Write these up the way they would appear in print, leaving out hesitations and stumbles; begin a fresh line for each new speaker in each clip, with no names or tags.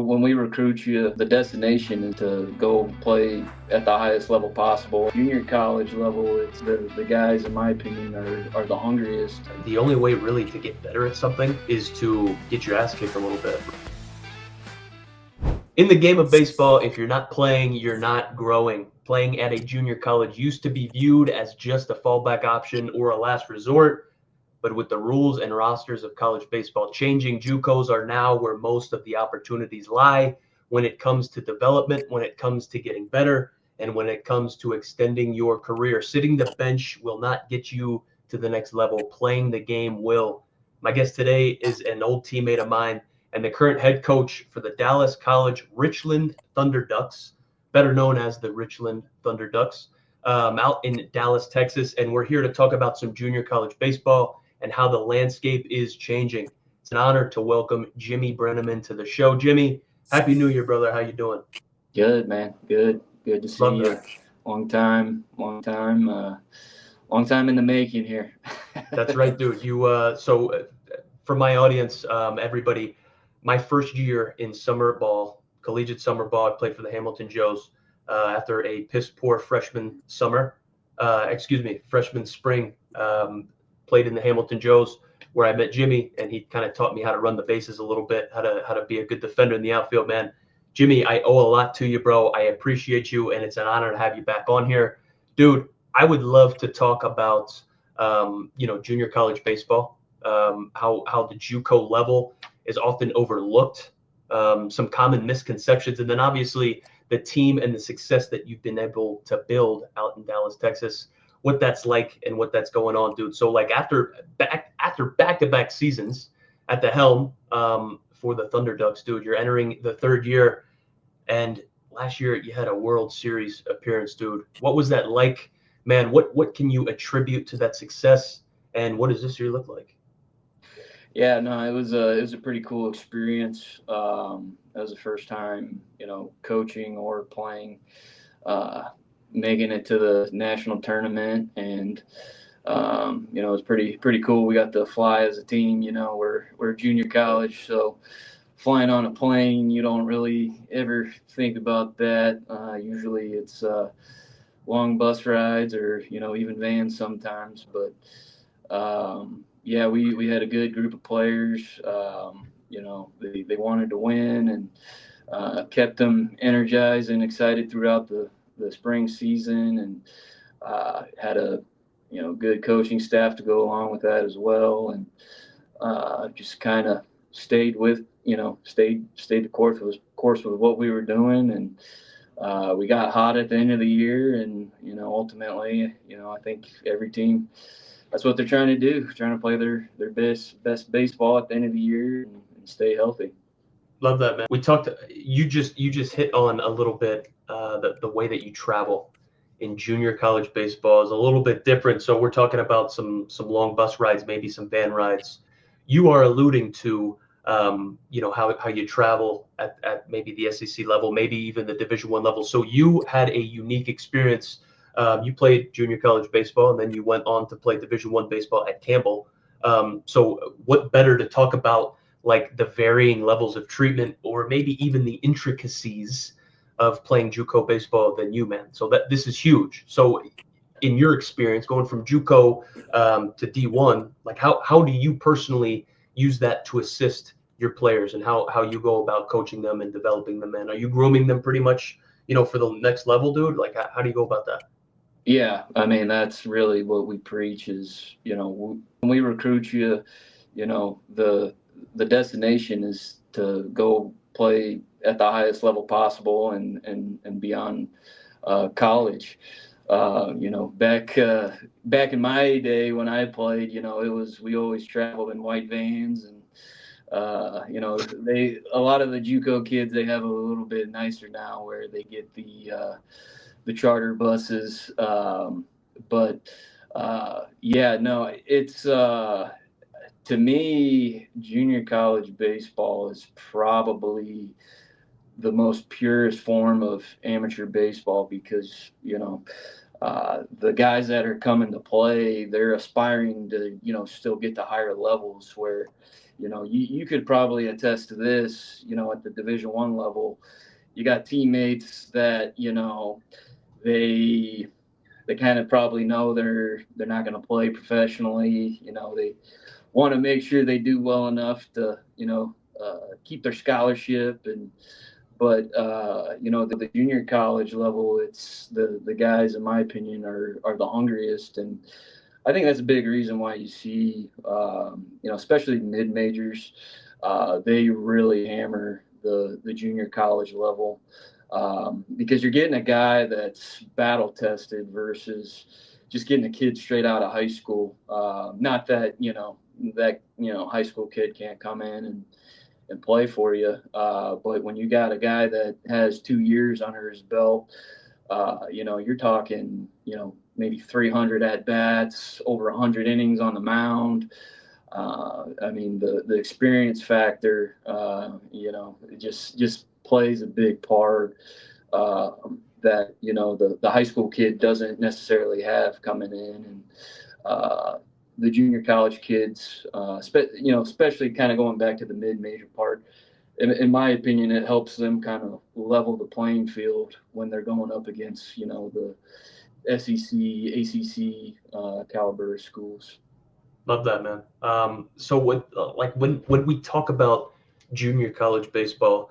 when we recruit you, the destination is to go play at the highest level possible. Junior college level, it's the guys, in my opinion, are the hungriest.
The only way really to get better at something is to get your ass kicked a little bit. In the game of baseball, if you're not playing, you're not growing. Playing at a junior college used to be viewed as just a fallback option or a last resort. But with the rules and rosters of college baseball changing, JUCOs are now where most of the opportunities lie when it comes to development, when it comes to getting better, and when it comes to extending your career. Sitting the bench will not get you to the next level. Playing the game will. My guest today is an old teammate of mine and the current head coach for the Dallas College Richland Thunderducks, better known as the Richland Thunderducks, out in Dallas, Texas. And we're here to talk about some junior college baseball and how the landscape is changing. It's an honor to welcome Jimmy Brenneman to the show. Jimmy, Happy New Year, brother. How you doing?
Good, man. Good to see
Love
you.
that.
Long time in the making here.
That's right, dude. For my audience, everybody, my first year in summer ball, collegiate summer ball, I played for the Hamilton Joes after a piss poor freshman spring. Played in the Hamilton Joes, where I met Jimmy, and he kind of taught me how to run the bases a little bit, how to be a good defender in the outfield, man. Jimmy, I owe a lot to you, bro. I appreciate you, and it's an honor to have you back on here. Dude, I would love to talk about, junior college baseball, how the JUCO level is often overlooked, some common misconceptions, and then obviously the team and the success that you've been able to build out in Dallas, Texas, what that's like and what that's going on, dude. So like after back-to-back seasons at the helm for the Thunderducks, dude, you're entering the third year, and last year you had a World Series appearance, dude. What was that like, man? What can you attribute to that success, and what does this year look like?
Yeah, no, it was a pretty cool experience. That was the first time, coaching or playing, making it to the national tournament, and it was pretty cool. We got to fly as a team. We're a junior college, so flying on a plane, you don't really ever think about that. Usually, it's long bus rides or even vans sometimes, but. Yeah, we had a good group of players. They wanted to win, and kept them energized and excited throughout the spring season, and had a good coaching staff to go along with that as well, and just kind of stayed the course with what we were doing, and we got hot at the end of the year, and ultimately, I think every team. That's what they're trying to do, trying to play their best baseball at the end of the year and stay healthy.
Love that, man. You just hit on a little bit the way that you travel in junior college baseball is a little bit different. So we're talking about some long bus rides, maybe some van rides. You are alluding to how you travel at maybe the SEC level, maybe even the Division I level. So you had a unique experience. You played junior college baseball, and then you went on to play Division I baseball at Campbell. So what better to talk about like the varying levels of treatment or maybe even the intricacies of playing JUCO baseball than you, man. So this is huge. So in your experience going from JUCO to D1, like how do you personally use that to assist your players and how you go about coaching them and developing them, man? Are you grooming them pretty much, for the next level, dude? Like how do you go about that?
Yeah, I mean, that's really what we preach is, when we recruit you, the destination is to go play at the highest level possible and beyond college. Back in my day when I played, we always traveled in white vans, and a lot of the JUCO kids, they have a little bit nicer now where they get the charter buses. But it's to me, junior college baseball is probably the most purest form of amateur baseball because, The guys that are coming to play, they're aspiring to, still get to higher levels where, you could probably attest to this, at the Division I level. You got teammates that, they they kind of probably know they're not going to play professionally. They want to make sure they do well enough to, keep their scholarship. But the junior college level, it's the guys, in my opinion, are the hungriest, and I think that's a big reason why you see, especially mid majors, they really hammer the junior college level, because you're getting a guy that's battle tested versus just getting a kid straight out of high school. Not that high school kid can't come in and play for you, but when you got a guy that has 2 years under his belt, you're talking, maybe 300 at bats, over 100 innings on the mound. I mean, the experience factor, it just plays a big part, that the high school kid doesn't necessarily have coming in, and the junior college kids, especially kind of going back to the mid-major part. In my opinion, it helps them kind of level the playing field when they're going up against, the SEC, ACC caliber schools.
Love that, man. So when we talk about junior college baseball,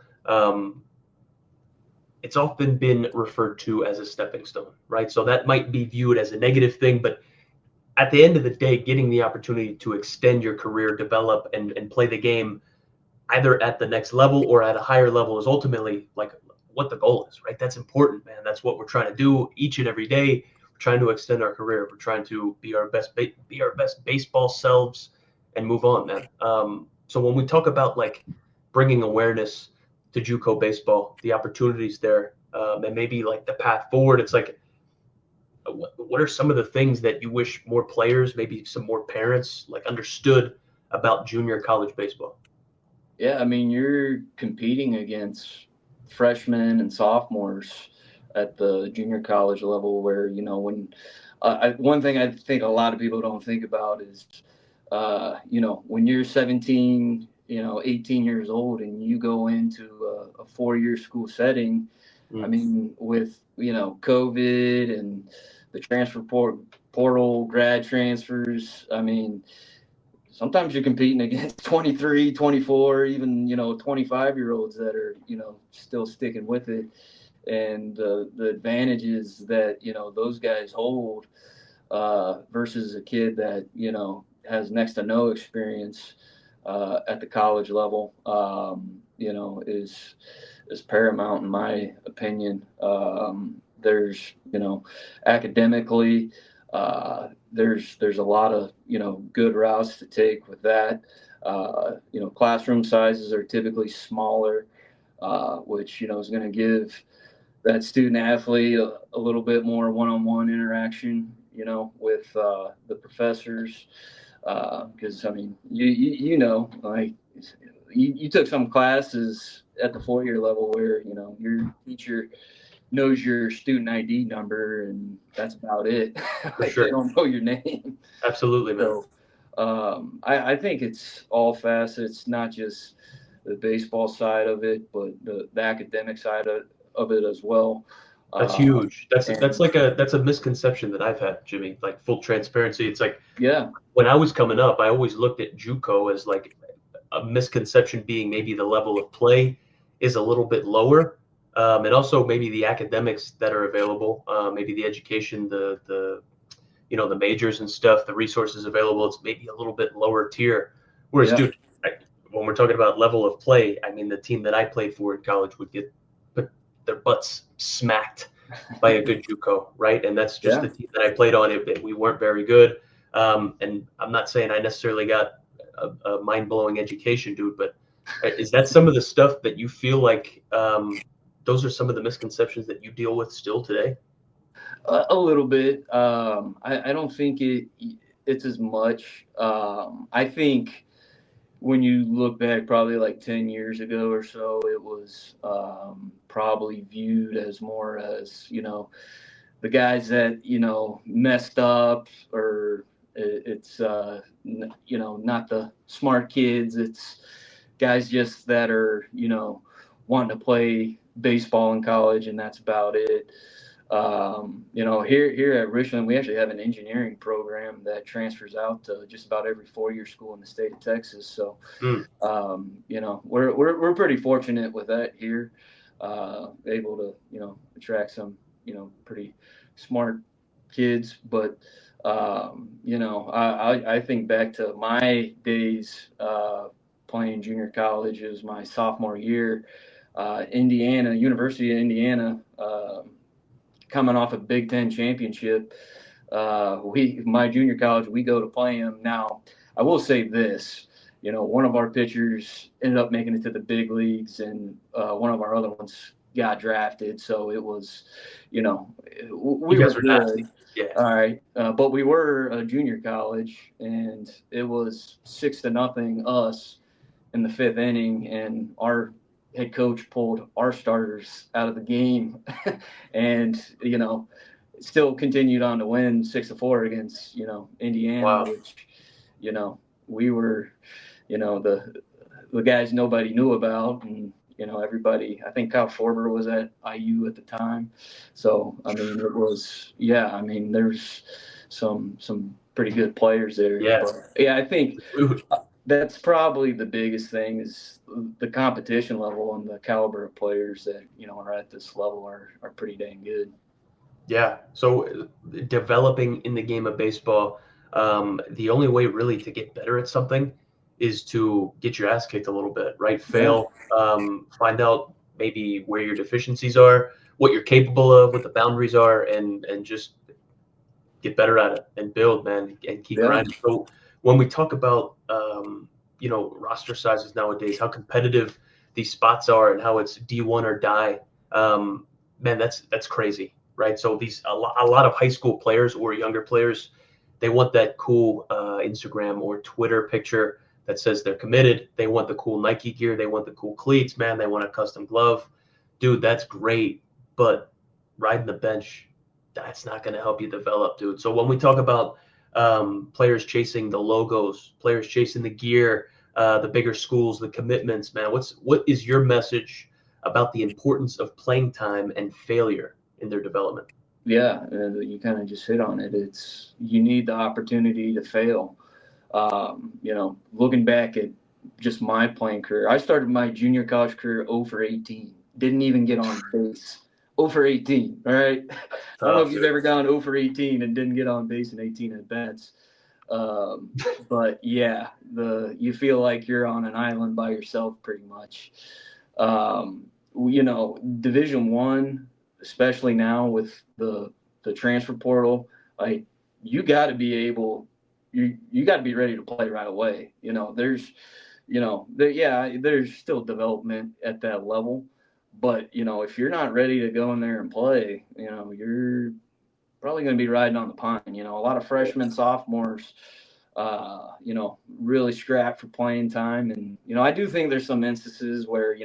it's often been referred to as a stepping stone, right? So that might be viewed as a negative thing, but at the end of the day, getting the opportunity to extend your career, develop, and play the game either at the next level or at a higher level is ultimately like what the goal is, right? That's important, man. That's what we're trying to do each and every day. We're trying to extend our career. We're trying to be our best baseball selves and move on, man. So when we talk about like bringing awareness to JUCO baseball, the opportunities there, and maybe like the path forward, it's like what are some of the things that you wish more players, maybe some more parents, like understood about junior college baseball?
Yeah, I mean, you're competing against freshmen and sophomores at the junior college level, where one thing I think a lot of people don't think about is, when you're 17, 18 years old, and you go into a 4-year school setting. I mean, with COVID and the portal, grad transfers. I mean, sometimes you're competing against 23, 24, even 25-year-olds that are still sticking with it, and the advantages that those guys hold, versus a kid that has next to no experience at the college level, is paramount, in my opinion. There's academically, there's a lot of good routes to take with that. Classroom sizes are typically smaller, which is going to give that student athlete a little bit more one-on-one interaction, with the professors. Because I mean, like you took some classes at the 4-year level where your teacher knows your student ID number, and that's about it.
For
Like, they
sure.
don't know your name.
Absolutely, man.
So I think it's all facets, not just the baseball side of it, but the academic side of it as well.
That's
Um,
huge. That's
and
like that's a misconception that I've had, Jimmy. Like full transparency. It's like
yeah,
when I was coming up, I always looked at JUCO as like a misconception being maybe the level of play is a little bit lower, and also maybe the academics that are available, maybe the education, the majors and stuff, the resources available, it's maybe a little bit lower tier. Whereas,
yeah,
dude, when we're talking about level of play, I mean, the team that I played for in college would get put their butts smacked by a good JUCO, right? And that's just
yeah.
the team that I played on. We weren't very good, and I'm not saying I necessarily got a mind blowing education, dude, but is that some of the stuff that you feel like those are some of the misconceptions that you deal with still today?
A little bit. I don't think it's as much. I think when you look back, probably like 10 years ago or so, it was probably viewed as more as the guys that, messed up, or it's, not the smart kids. It's guys just that are, wanting to play baseball in college, and that's about it. Here at Richland, we actually have an engineering program that transfers out to just about every 4-year school in the state of Texas. So,
Mm.
we're pretty fortunate with that here, able to, attract some, pretty smart kids. But, I think back to my days, playing junior college. It was my sophomore year, University of Indiana, coming off a Big Ten championship. My junior college, we go to play them. Now, I will say this, one of our pitchers ended up making it to the big leagues, and one of our other ones got drafted. So it was, we
You
were
guys were
good.
nasty. Yeah.
All right. But we were a junior college, and it was 6-0 us in the 5th inning, and our head coach pulled our starters out of the game, and still continued on to win 6-4 against Indiana,
Wow.
which we were the guys nobody knew about, and everybody. I think Kyle Schwarber was at IU at the time, so I mean it was I mean there's some pretty good players there.
Yeah.
But yeah, I think that's probably the biggest thing is the competition level and the caliber of players that are at this level are pretty dang good.
Yeah. So developing in the game of baseball, the only way really to get better at something is to get your ass kicked a little bit, right?
Yeah.
Fail, find out maybe where your deficiencies are, what you're capable of, what the boundaries are, and just get better at it and build, man, and keep
Yeah.
grinding. So when we talk about roster sizes nowadays, how competitive these spots are, and how it's D1 or die, man, that's crazy, right? So a lot of high school players or younger players, they want that cool Instagram or Twitter picture that says they're committed. They want the cool Nike gear. They want the cool cleats, man. They want a custom glove. Dude, that's great. But riding the bench, that's not going to help you develop, dude. So when we talk about players chasing the logos, players chasing the gear, the bigger schools, the commitments, man, what is your message about the importance of playing time and failure in their development?
Yeah, you kind of just hit on it. It's you need the opportunity to fail. Looking back at just my playing career, I started my junior college career 0 for 18. Didn't even get on base. 0 for 18. All right. I don't know if you've ever gone 0 for 18 and didn't get on base in 18 at bats. But yeah, you feel like you're on an island by yourself pretty much. Division One, especially now with the transfer portal, like you got to be able, you got to be ready to play right away. There's still development at that level, but if you're not ready to go in there and play, you're probably going to be riding on the pine. A lot of freshmen, sophomores, really scrap for playing time. And, I do think there's some instances where,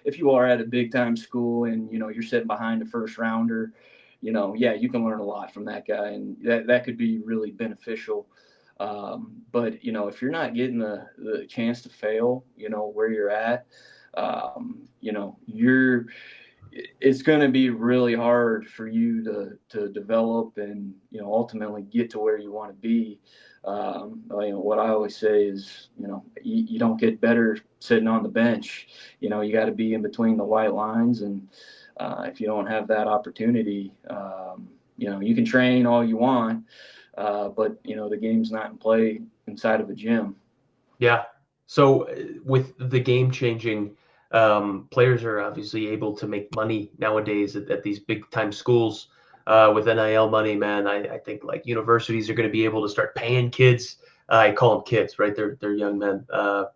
if you are at a big time school and, you're sitting behind a first rounder, you can learn a lot from that guy, and that could be really beneficial. But, if you're not getting the chance to fail, where you're at, it's going to be really hard for you to develop and ultimately get to where you want to be. What I always say is you don't get better sitting on the bench. You got to be in between the white lines, and if you don't have that opportunity, you can train all you want, but the game's not in play inside of a gym.
Yeah. So with the game changing, players are obviously able to make money nowadays at these big time schools with NIL money, man. I think like universities are going to be able to start paying kids. I call them kids, right? They're young men,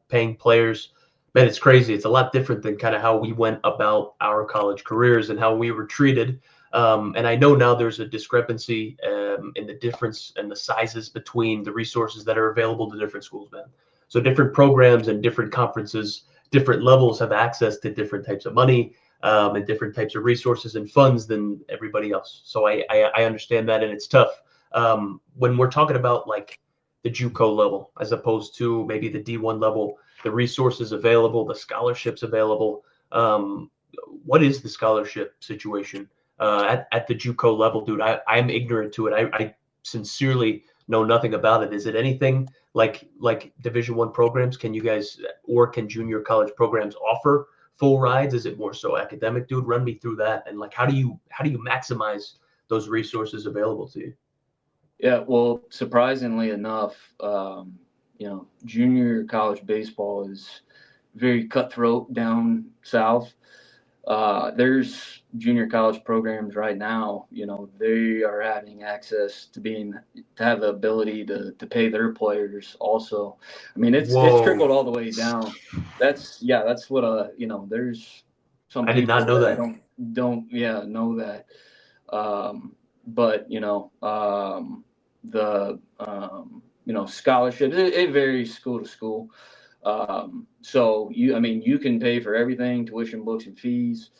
paying players. Man, it's crazy. It's a lot different than kind of how we went about our college careers and how we were treated. And I know now there's a discrepancy in the difference and the sizes between the resources that are available to different schools, man. So different programs and different conferences, different levels have access to different types of money. and different types of resources and funds than everybody else. So I understand that, and it's tough. When we're talking about like the JUCO level as opposed to maybe the D1 level, the resources available, the scholarships available. What is the scholarship situation at the JUCO level, dude? I'm ignorant to it. I sincerely know nothing about it. Is it anything like Division I programs? Can you guys, or can junior college programs offer full rides? Is it more so academic, dude? Run me through that. And like, how do you maximize those resources available to you?
Yeah, well, surprisingly enough, junior college baseball is very cutthroat down south. There's junior college programs right now. They are having access to have the ability to pay their players. Also, I mean, it's
Whoa,
trickled all the way down. That's what There's some
I did not
people
know
that
that.
don't know that. But the scholarships, it varies school to school. So you can pay for everything: tuition, books, and fees,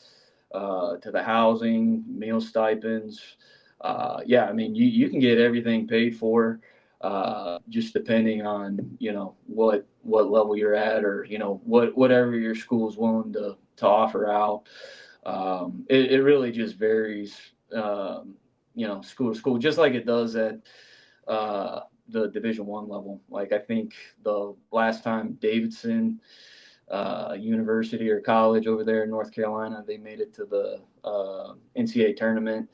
to the housing, meal stipends. You can get everything paid for, just depending on what level you're at, or whatever your school's willing to offer out. It really just varies, school to school, just like it does at the Division I level. Like, I think the last time Davidson University or college over there in North Carolina, they made it to the NCAA tournament.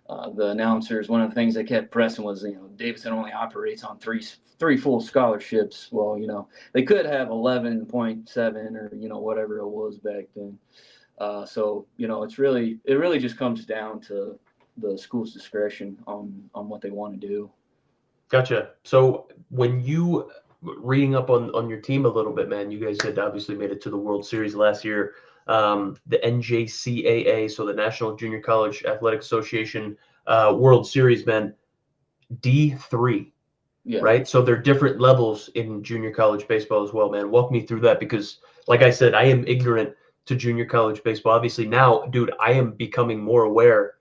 The announcers, one of the things they kept pressing was, Davidson only operates on three full scholarships. Well, they could have 11.7, or whatever it was back then. So it really just comes down to the school's discretion on what they want to do.
Gotcha. So when you reading up on your team a little bit, man, you guys had obviously made it to the World Series last year. The NJCAA, so the National Junior College Athletic Association World Series, man, D3,
Yeah.
right? So there are different levels in junior college baseball as well, man. Walk me through that because, like I said, I am ignorant to junior college baseball. Obviously, now, dude, I am becoming more aware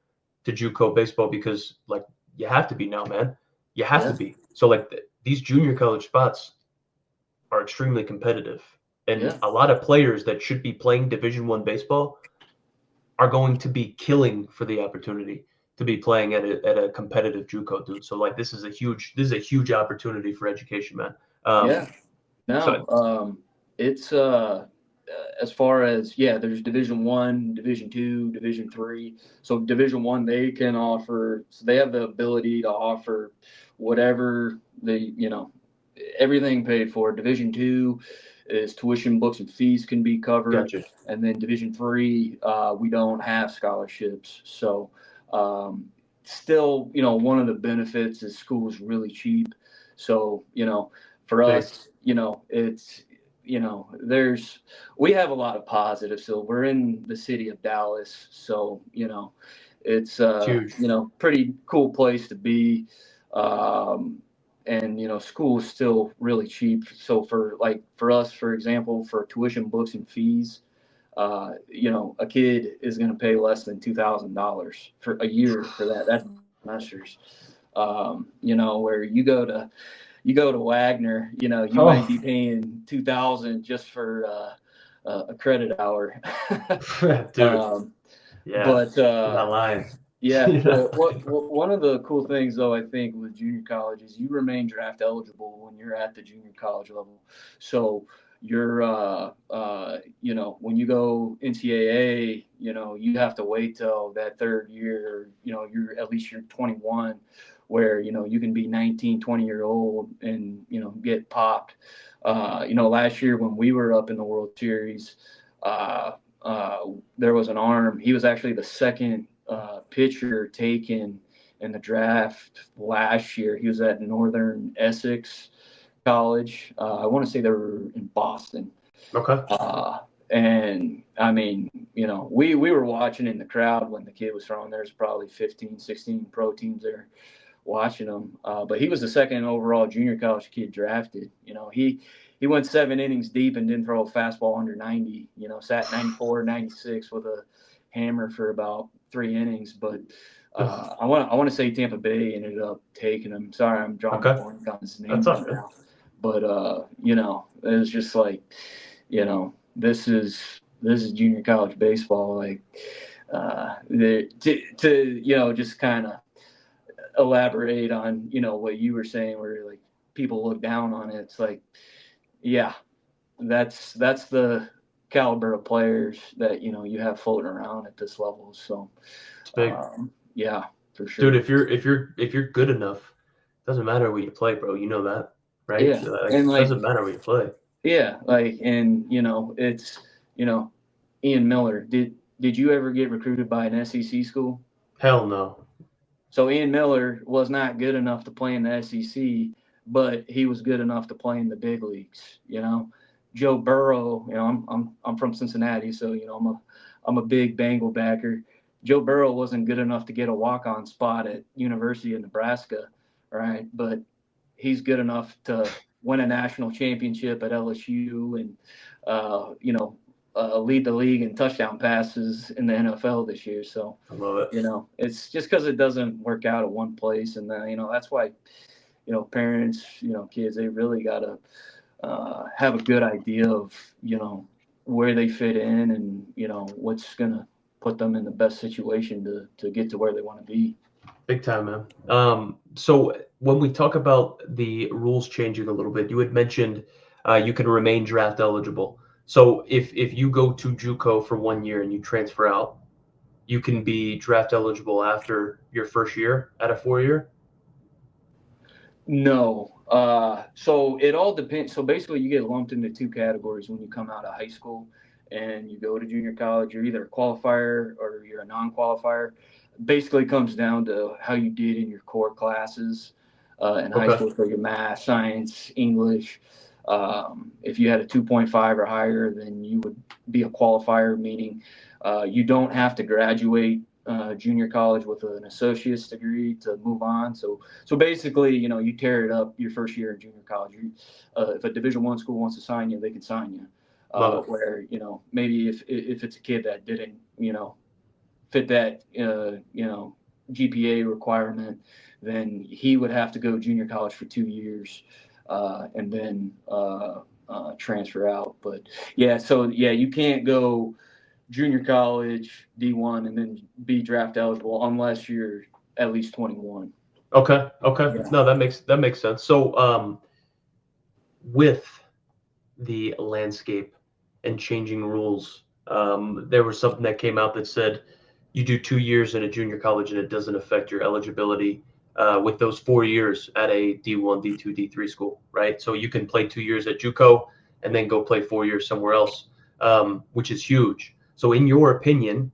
to JUCO baseball because, like, you have to be now, man. You have to
Yeah.
be. So, like, these junior college spots are extremely competitive, and
Yeah.
a lot of players that should be playing Division I baseball are going to be killing for the opportunity to be playing at a competitive JUCO, dude. So like this is a huge opportunity for education, man.
Yeah.
So
No, it's as far as, there's Division I, Division II, Division III. So Division I, they have the ability to offer whatever everything paid for. Division II is tuition, books, and fees can be covered,
gotcha.
and then Division III, we don't have scholarships. So still, one of the benefits is school is really cheap. So for
Big.
us, it's there's we have a lot of positives. So we're in the city of Dallas, so it's
It's huge.
pretty cool place to be. And school is still really cheap. So for us, for example, for tuition, books, and fees, a kid is going to pay less than $2,000 for a year for that. That's semesters. Where you go to Wagner, you might be
Oh,
paying 2,000 just for a credit hour.
dude.
um,
Yeah.
but
You're not lying.
yeah,
You're not lying.
one of the cool things, though, I think with junior college is you remain draft eligible when you're at the junior college level. So you're when you go NCAA, you have to wait till that third year. You're 21, where you can be 19, 20-year old and get popped. Last year when we were up in the World Series, uh, there was an arm. He was actually the second pitcher taken in the draft last year. He was at Northern Essex College. I want to say they were in Boston.
Okay.
And I mean, we were watching in the crowd when the kid was throwing. There's probably 15, 16 pro teams there watching him. But he was the second overall junior college kid drafted. He he went 7 innings deep and didn't throw a fastball under 90. Sat 94, 96 with a hammer for about 3 innings. But I want to say Tampa Bay ended up taking him. Sorry, I'm drawing a blank on his name right now. But it was just like, this is junior college baseball. Like, to just kind of elaborate on what you were saying, where like people look down on it. It's like, yeah, that's the caliber of players that you have floating around at this level. So
it's big.
Yeah, for sure,
dude. If you're good enough, doesn't matter where you play, bro. You know that, right?
Yeah,
and it doesn't matter where you play.
Yeah, like, and it's Ian Miller. Did you ever get recruited by an SEC school?
Hell no.
So Ian Miller was not good enough to play in the SEC, but he was good enough to play in the big leagues. Joe Burrow. I'm from Cincinnati, so I'm a big Bengal backer. Joe Burrow wasn't good enough to get a walk-on spot at University of Nebraska, right? But he's good enough to win a national championship at LSU and lead the league in touchdown passes in the NFL this year. So
I love it.
It's just because it doesn't work out at one place, and then that's why parents, kids, they really gotta have a good idea of where they fit in and what's gonna put them in the best situation to get to where they want to be.
Big time, man. So when we talk about the rules changing a little bit, you had mentioned you can remain draft eligible. So if you go to JUCO for 1 year and you transfer out, you can be draft eligible after your first year at a 4-year?
No. So it all depends. So basically, you get lumped into 2 categories when you come out of high school and you go to junior college. You're either a qualifier or you're a non-qualifier. Basically, comes down to how you did in your core classes in high school, for your math, science, English. If you had a 2.5 or higher, then you would be a qualifier, meaning you don't have to graduate junior college with an associate's degree to move on. So basically, you tear it up your first year in junior college. If a Division I school wants to sign you, they can sign you. Where maybe if it's a kid that didn't fit that GPA requirement, then he would have to go junior college for 2 years and then transfer out. But you can't go junior college D1 and then be draft eligible unless you're at least 21.
Okay. Yeah. No, that makes sense. So with the landscape and changing rules, there was something that came out that said you do 2 years in a junior college and it doesn't affect your eligibility with those 4 years at a D1, D2, D3 school, right? So you can play 2 years at JUCO and then go play 4 years somewhere else, which is huge. So in your opinion,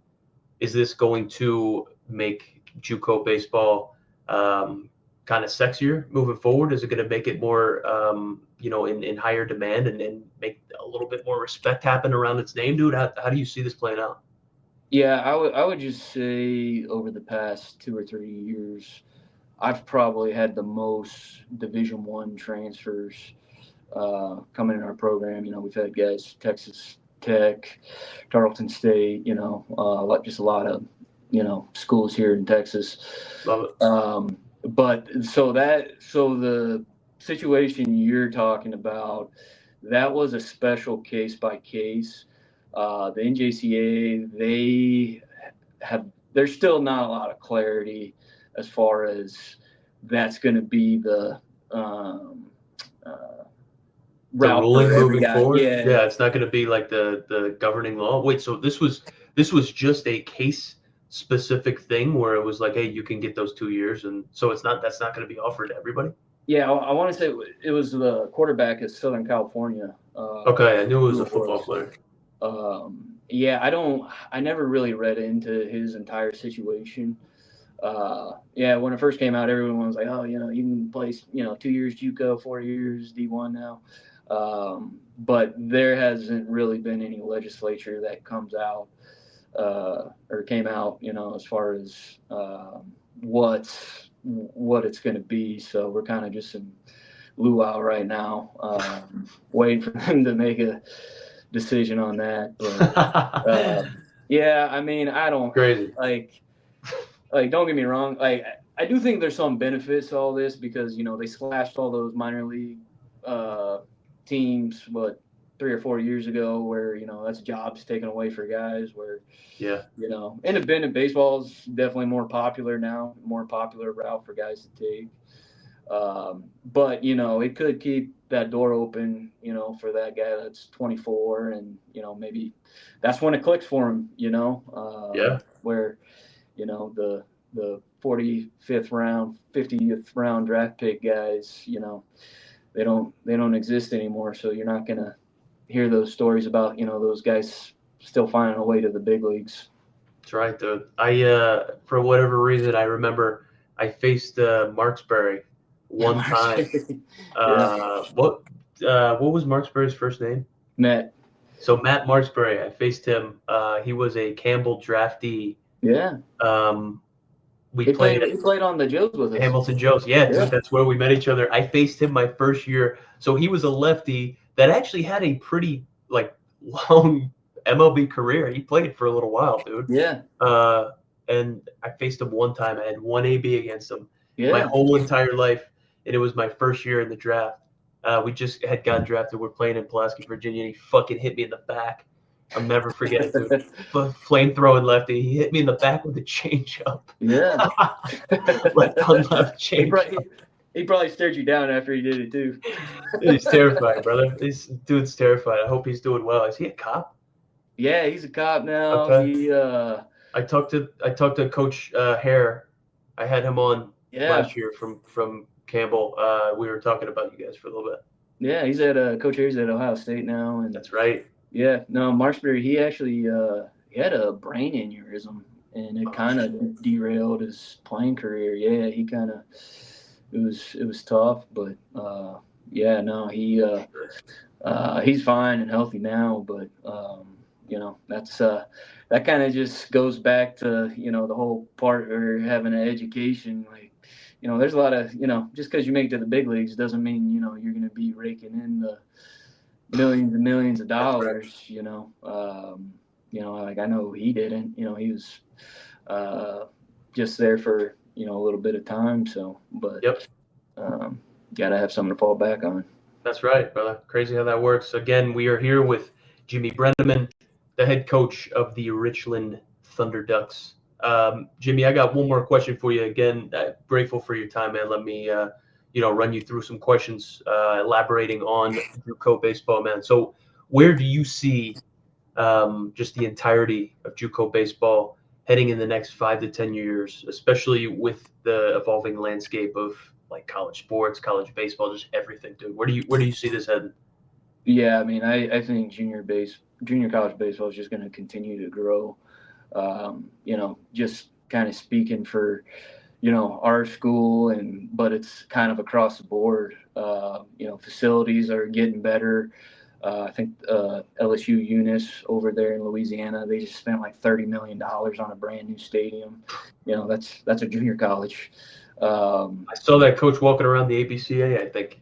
is this going to make JUCO baseball kind of sexier moving forward? Is it going to make it more, in higher demand and make a little bit more respect happen around its name, dude? How do you see this playing out?
Yeah, I would just say over the past 2 or 3 years, I've probably had the most Division I transfers coming in our program. We've had guys Texas Tech, Tarleton State. Just a lot of schools here in Texas.
Love it.
But so the situation you're talking about, that was a special case by case. The NJCA, there's still not a lot of clarity as far as that's going to be the route
ruling
for every
moving
guy.
forward.
Yeah,
It's not going to be like the governing law. Wait, so this was just a case specific thing where it was like, hey, you can get those 2 years, and so that's not going to be offered to everybody.
Yeah, I want to say it was the quarterback at Southern California.
Okay, I knew it was a football player.
I never really read into his entire situation. When it first came out, everyone was like, oh, you can play, 2 years JUCO, 4 years D1 now. But there hasn't really been any legislature that comes out or came out, as far as what it's going to be. So we're kind of just in luau right now, waiting for them to make a decision on that. But yeah, I mean, I don't
Crazy.
like don't get me wrong. Like I do think there's some benefits to all this because they slashed all those minor league teams, 3 or 4 years ago, where that's jobs taken away for guys. Where
Yeah.
Independent baseball is definitely more popular now, more popular route for guys to take. But it could keep that door open, for that guy that's 24, and maybe that's when it clicks for him.
Yeah.
Where the 45th round, 50th round draft pick guys, they don't exist anymore. So you're not gonna hear those stories about those guys still finding a way to the big leagues.
That's right, dude. For whatever reason, I remember I faced Marksberry one time.
Yeah,
What was Marksberry's first name?
Matt.
So Matt Marksberry, I faced him. He was a Campbell draftee.
Yeah,
We
he
played
played.
at
He played on the Joes with us.
Hamilton Joe's. Yeah,
Yeah.
dude, that's where we met each other. I faced him my first year. So he was a lefty that actually had a pretty long MLB career. He played for a little while, dude.
Yeah.
And I faced him one time. I had one AB against him my
Yeah.
whole entire life, and it was my first year in the draft. We just had gotten drafted. We're playing in Pulaski, Virginia, and he fucking hit me in the back. I'll never forget it, dude. Flame throwing lefty. He hit me in the back with a changeup.
Yeah.
Left on left changeup.
He probably stared you down after he did it too.
He's terrified, brother. This dude's terrified. I hope he's doing well. Is he a cop?
Yeah, he's a cop now.
Okay. I talked to Coach Hare. I had him on last year from Campbell. We were talking about you guys for a little bit.
Yeah, he's Coach Hare's at Ohio State now, and
that's right.
Yeah, no, Marksberry. He actually he had a brain aneurysm, and it kind of derailed his playing career. Yeah, he kind of it was tough, but yeah, no, he's fine and healthy now, but that's that kind of just goes back to the whole part of having an education. Like there's a lot of just because you make it to the big leagues doesn't mean you're going to be raking in the millions and millions of dollars. Like I know he didn't. He was just there for a little bit of time. So, but
yep,
gotta have something to fall back on.
That's right, brother. Crazy how that works. Again, we are here with Jimmy Brenneman, the head coach of the Richland Thunderducks. Jimmy, I got one more question for you. Again, grateful for your time, man. Let me, run you through some questions, elaborating on JUCO baseball, man. So, where do you see just the entirety of JUCO baseball heading in the next 5 to 10 years, especially with the evolving landscape of like college sports, college baseball, just everything, dude? Where do you see this heading?
Yeah, I mean, I think junior college baseball is just going to continue to grow. Just kind of speaking for, our school, but it's kind of across the board. Facilities are getting better. I think LSU Eunice over there in Louisiana, they just spent like $30 million on a brand new stadium. That's a junior college.
I saw that coach walking around the ABCA. I think,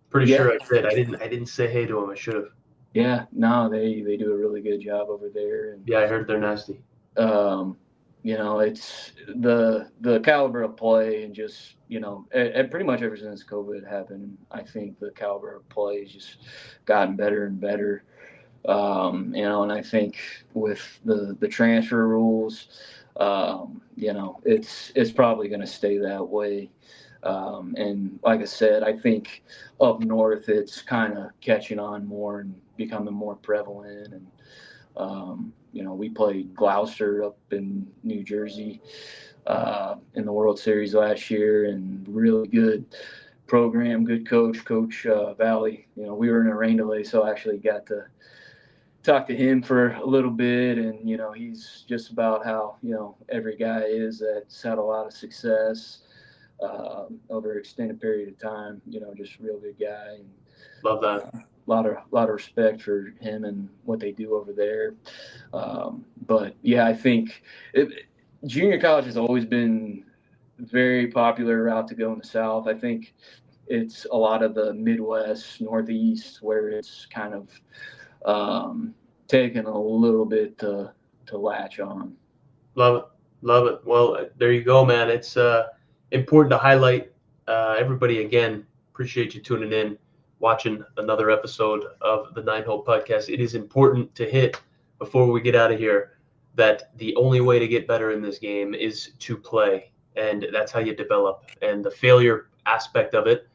pretty sure I did. I didn't say hey to him. I should have.
Yeah, no, they do a really good job over there. And,
yeah, I heard they're nasty.
It's the caliber of play, and just pretty much ever since COVID happened, I think the caliber of play has just gotten better and better. And I think with the transfer rules, it's probably going to stay that way. And like I said, I think up north it's kind of catching on more and becoming more prevalent. And we played Gloucester up in New Jersey in the World Series last year, and really good program, good coach, Coach Valley. We were in a rain delay, so I actually got to talk to him for a little bit, and he's just about how every guy is that's had a lot of success over an extended period of time. Just a real good guy. And,
love that.
A lot of respect for him and what they do over there. But yeah, I think junior college has always been very popular route to go in the South. I think it's a lot of the Midwest, Northeast, where it's kind of taken a little bit to latch on.
Love it. Love it. Well, there you go, man. It's important to highlight everybody again. Appreciate you tuning in, watching another episode of the 9-Hole Podcast. It is important to hit before we get out of here that the only way to get better in this game is to play, and that's how you develop. And the failure aspect of it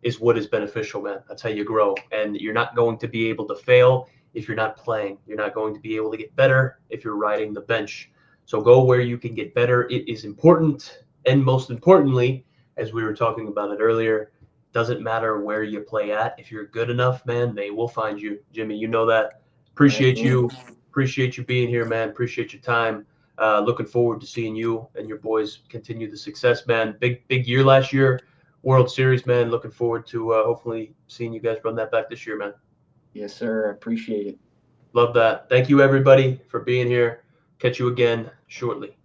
is what is beneficial, man. That's how you grow. And you're not going to be able to fail if you're not playing. You're not going to be able to get better if you're riding the bench. So go where you can get better. It is important. And most importantly, as we were talking about it earlier, doesn't matter where you play at. If you're good enough, man, they will find you. Jimmy, you know that. Appreciate you. Appreciate you being here, man. Appreciate your time. Looking forward to seeing you and your boys continue the success, man. Big year last year. World Series, man. Looking forward to hopefully seeing you guys run that back this year, man.
Yes, sir. I appreciate it.
Love that. Thank you, everybody, for being here. Catch you again shortly.